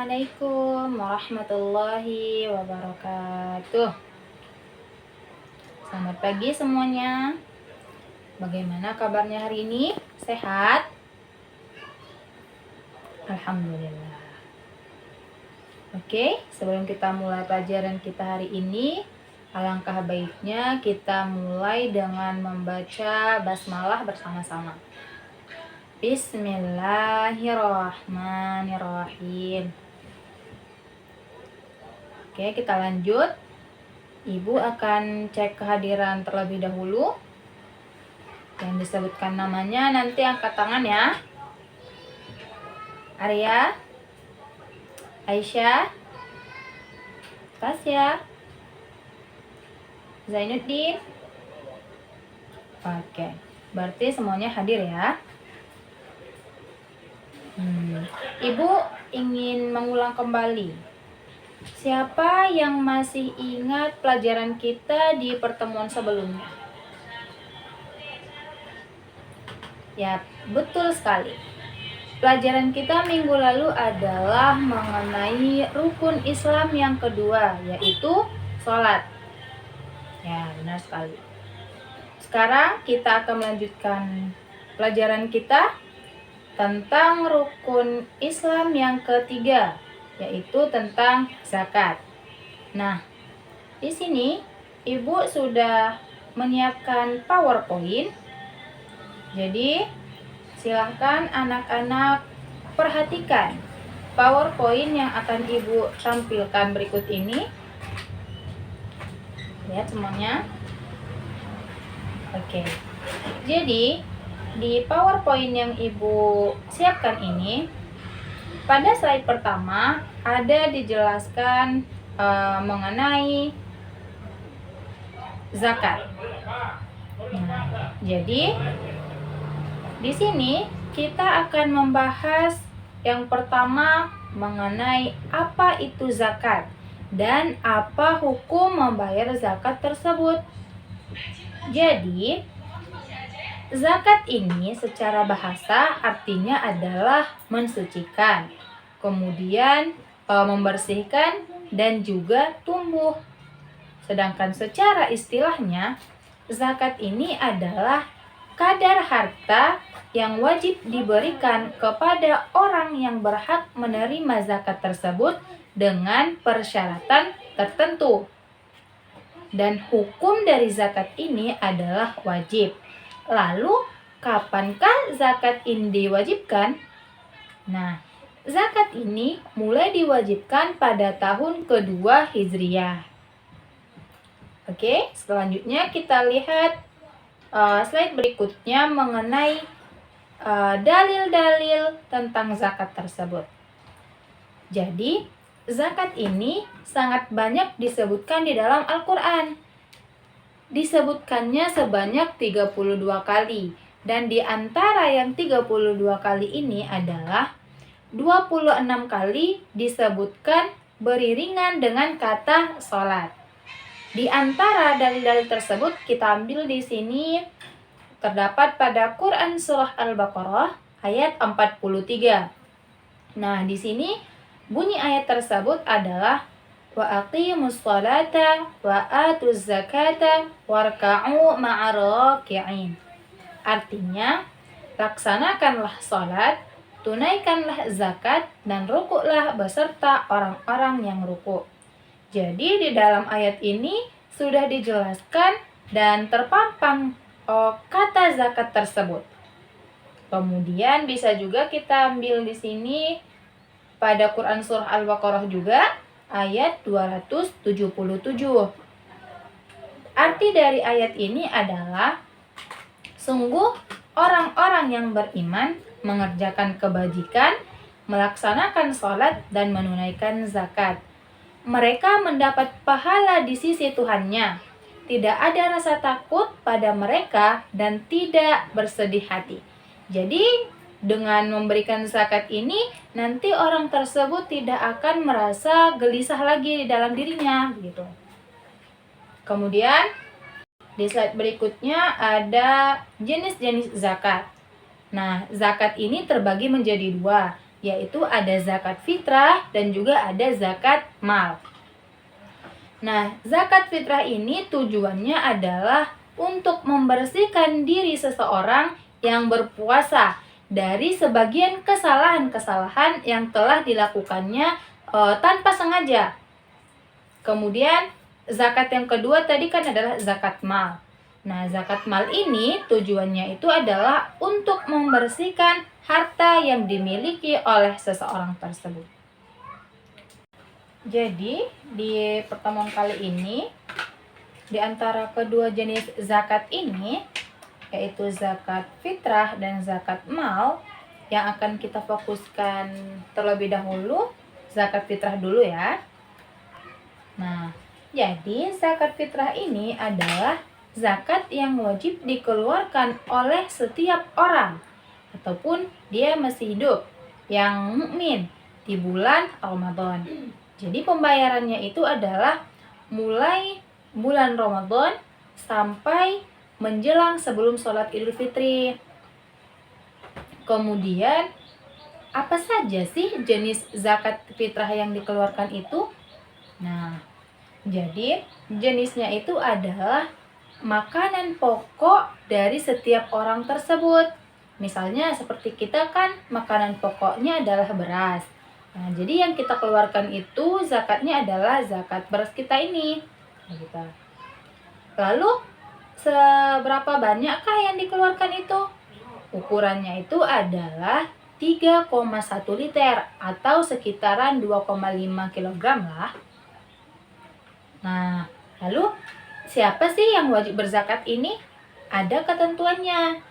Assalamualaikum warahmatullahi wabarakatuh. Selamat pagi semuanya. Bagaimana kabarnya hari ini? Sehat? Alhamdulillah. Oke, sebelum kita mulai pelajaran kita hari ini, alangkah baiknya kita mulai dengan membaca basmalah bersama-sama. Bismillahirrahmanirrahim. Oke, kita lanjut. Ibu akan cek kehadiran terlebih dahulu. Yang disebutkan namanya nanti angkat tangan ya. Arya, Aisyah, Tasya, Zainuddin. Oke, berarti semuanya hadir ya. Ibu ingin mengulang kembali. Siapa yang masih ingat pelajaran kita di pertemuan sebelumnya? Ya, betul sekali. Pelajaran kita minggu lalu adalah mengenai rukun Islam yang kedua, yaitu sholat. Ya, benar sekali. Sekarang kita akan melanjutkan pelajaran kita tentang rukun Islam yang ketiga, yaitu tentang zakat. Nah, di sini Ibu sudah menyiapkan PowerPoint. Jadi, silahkan anak-anak perhatikan PowerPoint yang akan Ibu tampilkan berikut ini. Lihat semuanya. Oke. Jadi, di PowerPoint yang Ibu siapkan ini, pada slide pertama ada dijelaskan mengenai zakat. Nah, jadi di sini kita akan membahas yang pertama mengenai apa itu zakat dan apa hukum membayar zakat tersebut. Jadi, zakat ini secara bahasa artinya adalah mensucikan, kemudian membersihkan dan juga tumbuh. Sedangkan secara istilahnya, zakat ini adalah kadar harta yang wajib diberikan kepada orang yang berhak menerima zakat tersebut dengan persyaratan tertentu. Dan hukum dari zakat ini adalah wajib. Lalu, kapankah zakat ini diwajibkan? Nah, zakat ini mulai diwajibkan pada tahun kedua Hijriah. Oke, selanjutnya kita lihat slide berikutnya mengenai dalil-dalil tentang zakat tersebut. Jadi, zakat ini sangat banyak disebutkan di dalam Al-Quran. Disebutkannya sebanyak 32 kali. Dan di antara yang 32 kali ini adalah 26 kali disebutkan beriringan dengan kata sholat. Di antara dalil-dalil tersebut kita ambil di sini terdapat pada Quran Surah Al-Baqarah ayat 43. Nah, di sini bunyi ayat tersebut adalah wa aqimus sholata wa atuz zakata warka'u ma'ar raki'in. Artinya, laksanakanlah sholat, tunaikanlah zakat, dan rukuklah beserta orang-orang yang rukuk. Jadi di dalam ayat ini sudah dijelaskan dan terpampang kata zakat tersebut. Kemudian bisa juga kita ambil di sini pada Quran Surah Al-Baqarah juga ayat 277. Arti dari ayat ini adalah sungguh orang-orang yang beriman mengerjakan kebajikan, melaksanakan sholat dan menunaikan zakat. Mereka mendapat pahala di sisi Tuhannya. Tidak ada rasa takut pada mereka dan tidak bersedih hati. Jadi, dengan memberikan zakat ini, nanti orang tersebut tidak akan merasa gelisah lagi di dalam dirinya, gitu. Kemudian, di slide berikutnya ada jenis-jenis zakat. Nah, zakat ini terbagi menjadi dua, yaitu ada zakat fitrah dan juga ada zakat mal. Nah, zakat fitrah ini tujuannya adalah untuk membersihkan diri seseorang yang berpuasa dari sebagian kesalahan-kesalahan yang telah dilakukannya tanpa sengaja. Kemudian zakat yang kedua tadi kan adalah zakat mal. Nah, zakat mal ini tujuannya itu adalah untuk membersihkan harta yang dimiliki oleh seseorang tersebut. Jadi, di pertemuan kali ini, di antara kedua jenis zakat ini, yaitu zakat fitrah dan zakat mal, yang akan kita fokuskan terlebih dahulu, zakat fitrah dulu ya. Nah, jadi zakat fitrah ini adalah zakat yang wajib dikeluarkan oleh setiap orang ataupun dia masih hidup yang mukmin di bulan Ramadan. Jadi pembayarannya itu adalah mulai bulan Ramadan sampai menjelang sebelum sholat Idul Fitri. Kemudian apa saja sih jenis zakat fitrah yang dikeluarkan itu? Nah, jadi jenisnya itu adalah makanan pokok dari setiap orang tersebut. Misalnya seperti kita kan makanan pokoknya adalah beras. Nah, jadi yang kita keluarkan itu zakatnya adalah zakat beras kita ini. Gitu. Lalu seberapa banyakkah yang dikeluarkan itu? Ukurannya itu adalah 3,1 liter atau sekitaran 2,5 kg lah. Nah, lalu siapa sih yang wajib berzakat ini? Ada ketentuannya,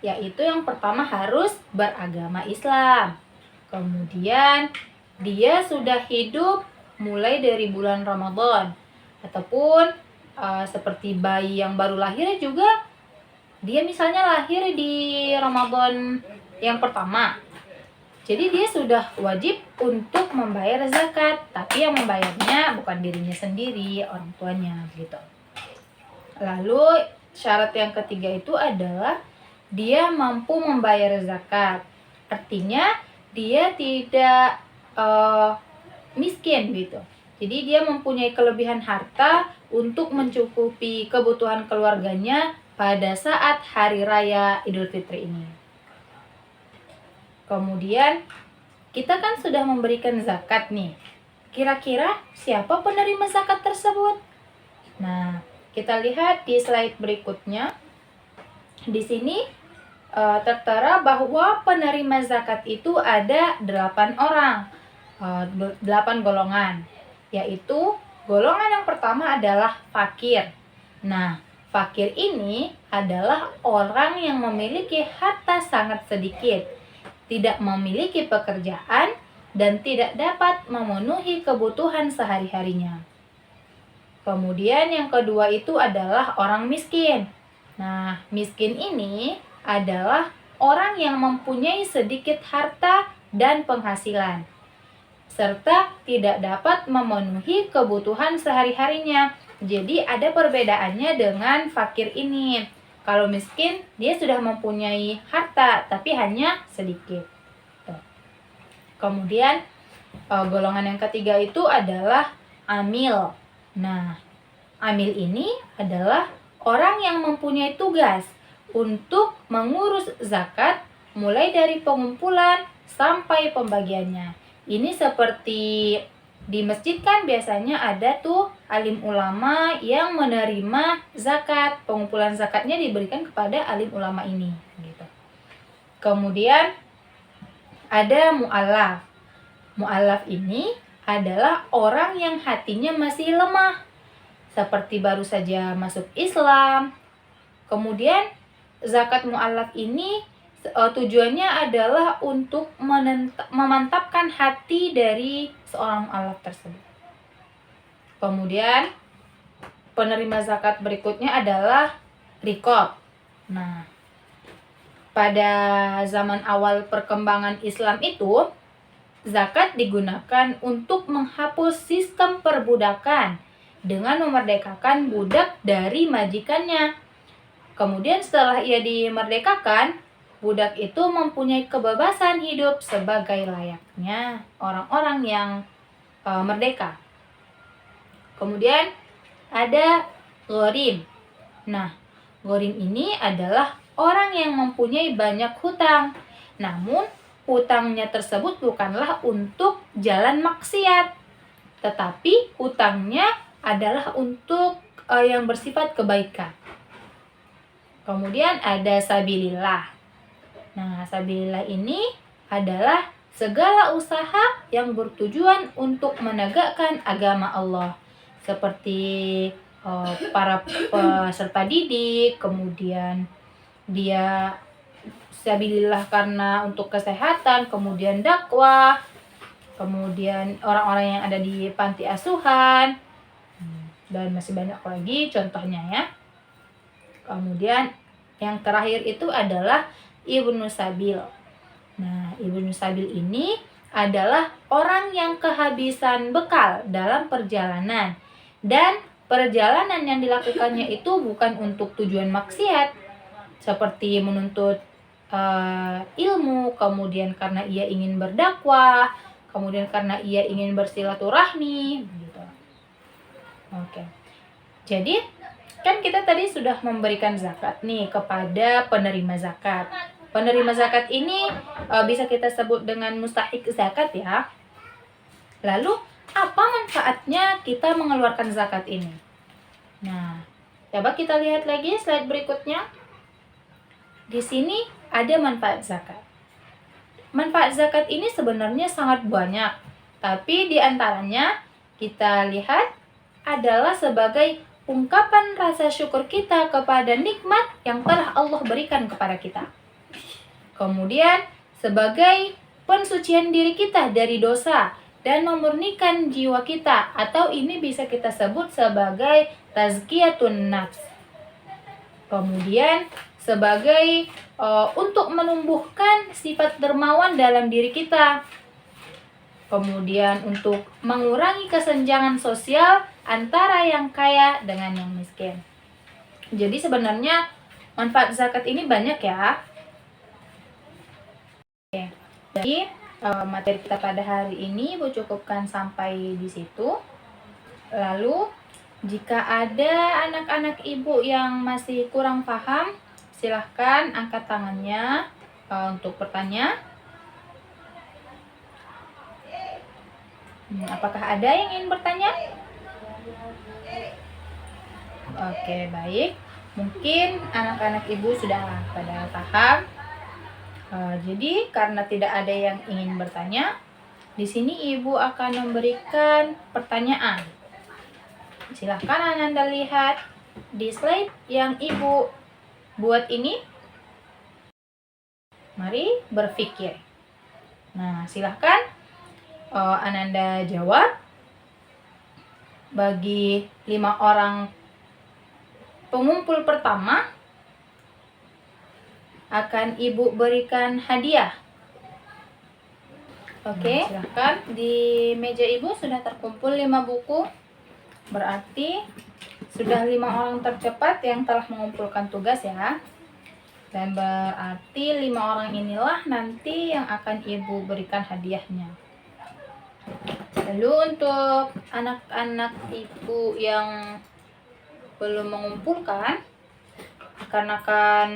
yaitu yang pertama harus beragama Islam. Kemudian dia sudah hidup mulai dari bulan Ramadan. Ataupun seperti bayi yang baru lahir juga, dia misalnya lahir di Ramadan yang pertama. Jadi dia sudah wajib untuk membayar zakat, tapi yang membayarnya bukan dirinya sendiri, orang tuanya gitu. Lalu syarat yang ketiga itu adalah dia mampu membayar zakat. Artinya dia tidak miskin gitu. Jadi dia mempunyai kelebihan harta untuk mencukupi kebutuhan keluarganya pada saat hari raya Idul Fitri ini. Kemudian kita kan sudah memberikan zakat nih. Kira-kira siapa penerima zakat tersebut? Nah, kita lihat di slide berikutnya. Di sini tertera bahwa penerima zakat itu ada 8 orang, 8 golongan. Yaitu golongan yang pertama adalah fakir. Nah, fakir ini adalah orang yang memiliki harta sangat sedikit, tidak memiliki pekerjaan, dan tidak dapat memenuhi kebutuhan sehari-harinya. Kemudian yang kedua itu adalah orang miskin. Nah, miskin ini adalah orang yang mempunyai sedikit harta dan penghasilan, serta tidak dapat memenuhi kebutuhan sehari-harinya. Jadi ada perbedaannya dengan fakir ini. Kalau miskin, dia sudah mempunyai harta, tapi hanya sedikit. Kemudian, golongan yang ketiga itu adalah amil. Nah, amil ini adalah orang yang mempunyai tugas untuk mengurus zakat, mulai dari pengumpulan sampai pembagiannya. Ini seperti di masjid kan biasanya ada tuh alim ulama yang menerima zakat. Pengumpulan zakatnya diberikan kepada alim ulama ini gitu. Kemudian ada mu'allaf. Mu'allaf ini adalah orang yang hatinya masih lemah, seperti baru saja masuk Islam. Kemudian zakat mu'allaf ini tujuannya adalah untuk memantapkan hati dari seorang mu'allaf tersebut. Kemudian penerima zakat berikutnya adalah riqab. Nah, pada zaman awal perkembangan Islam itu, zakat digunakan untuk menghapus sistem perbudakan dengan memerdekakan budak dari majikannya. Kemudian setelah ia dimerdekakan, budak itu mempunyai kebebasan hidup sebagai layaknya orang-orang yang merdeka. Kemudian ada gharim. Nah, gharim ini adalah orang yang mempunyai banyak hutang. Namun, hutangnya tersebut bukanlah untuk jalan maksiat, tetapi hutangnya adalah untuk yang bersifat kebaikan. Kemudian ada sabilillah. Nah, sabilillah ini adalah segala usaha yang bertujuan untuk menegakkan agama Allah, seperti para peserta didik, kemudian dia sabilillah karena untuk kesehatan, kemudian dakwah, kemudian orang-orang yang ada di panti asuhan, dan masih banyak lagi contohnya ya. Kemudian yang terakhir itu adalah Ibnu Sabil. Nah, Ibnu Sabil ini adalah orang yang kehabisan bekal dalam perjalanan, dan perjalanan yang dilakukannya itu bukan untuk tujuan maksiat seperti menuntut ilmu, kemudian karena ia ingin berdakwah, kemudian karena ia ingin bersilaturahmi gitu. Oke. Jadi kan kita tadi sudah memberikan zakat nih kepada penerima zakat. Penerima zakat ini bisa kita sebut dengan mustahik zakat ya. Lalu apa manfaatnya kita mengeluarkan zakat ini? Nah, coba kita lihat lagi slide berikutnya. Di sini ada manfaat zakat. Manfaat zakat ini sebenarnya sangat banyak, tapi di antaranya kita lihat adalah sebagai ungkapan rasa syukur kita kepada nikmat yang telah Allah berikan kepada kita. Kemudian sebagai pensucian diri kita dari dosa dan memurnikan jiwa kita, atau ini bisa kita sebut sebagai tazkiyatun nafs. Kemudian sebagai untuk menumbuhkan sifat dermawan dalam diri kita. Kemudian untuk mengurangi kesenjangan sosial antara yang kaya dengan yang miskin. Jadi sebenarnya manfaat zakat ini banyak ya. Oke. Jadi materi kita pada hari ini Ibu cukupkan sampai di situ. Lalu jika ada anak-anak Ibu yang masih kurang paham, silahkan angkat tangannya untuk bertanya. Apakah ada yang ingin bertanya? Oke, baik. Mungkin anak-anak Ibu sudah pada paham. Jadi karena tidak ada yang ingin bertanya, di sini Ibu akan memberikan pertanyaan. Silahkan Ananda lihat di slide yang Ibu buat ini. Mari berpikir. Nah, silahkan Ananda jawab. Bagi 5 orang pengumpul pertama akan Ibu berikan hadiah. Oke, silahkan. Di meja Ibu sudah terkumpul 5 buku. Berarti sudah 5 orang tercepat yang telah mengumpulkan tugas ya. Dan berarti 5 orang inilah nanti yang akan Ibu berikan hadiahnya. Lalu untuk anak-anak Ibu yang belum mengumpulkan, karena kan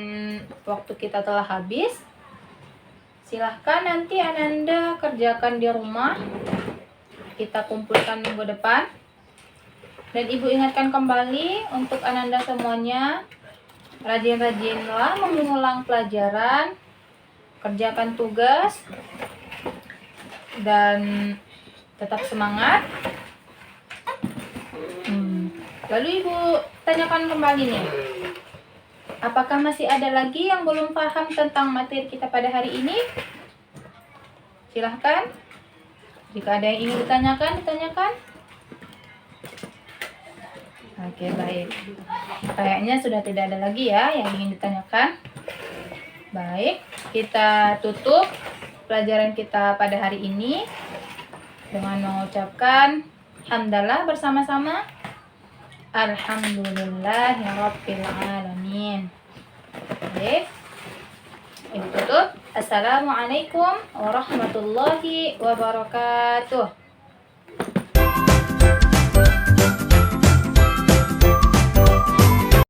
waktu kita telah habis, silahkan nanti Ananda kerjakan di rumah. Kita kumpulkan minggu depan. Dan Ibu ingatkan kembali untuk Ananda semuanya, rajin-rajinlah mengulang pelajaran, kerjakan tugas, dan tetap semangat. Lalu Ibu tanyakan kembali nih, apakah masih ada lagi yang belum paham tentang materi kita pada hari ini? Silahkan. Jika ada yang ingin ditanyakan, ditanyakan. Oke, baik. Kayaknya sudah tidak ada lagi ya yang ingin ditanyakan. Baik, kita tutup pelajaran kita pada hari ini dengan mengucapkan hamdalah bersama-sama. Alhamdulillahirabbil alamin. Baik. Ibu tutup. Assalamualaikum warahmatullahi wabarakatuh.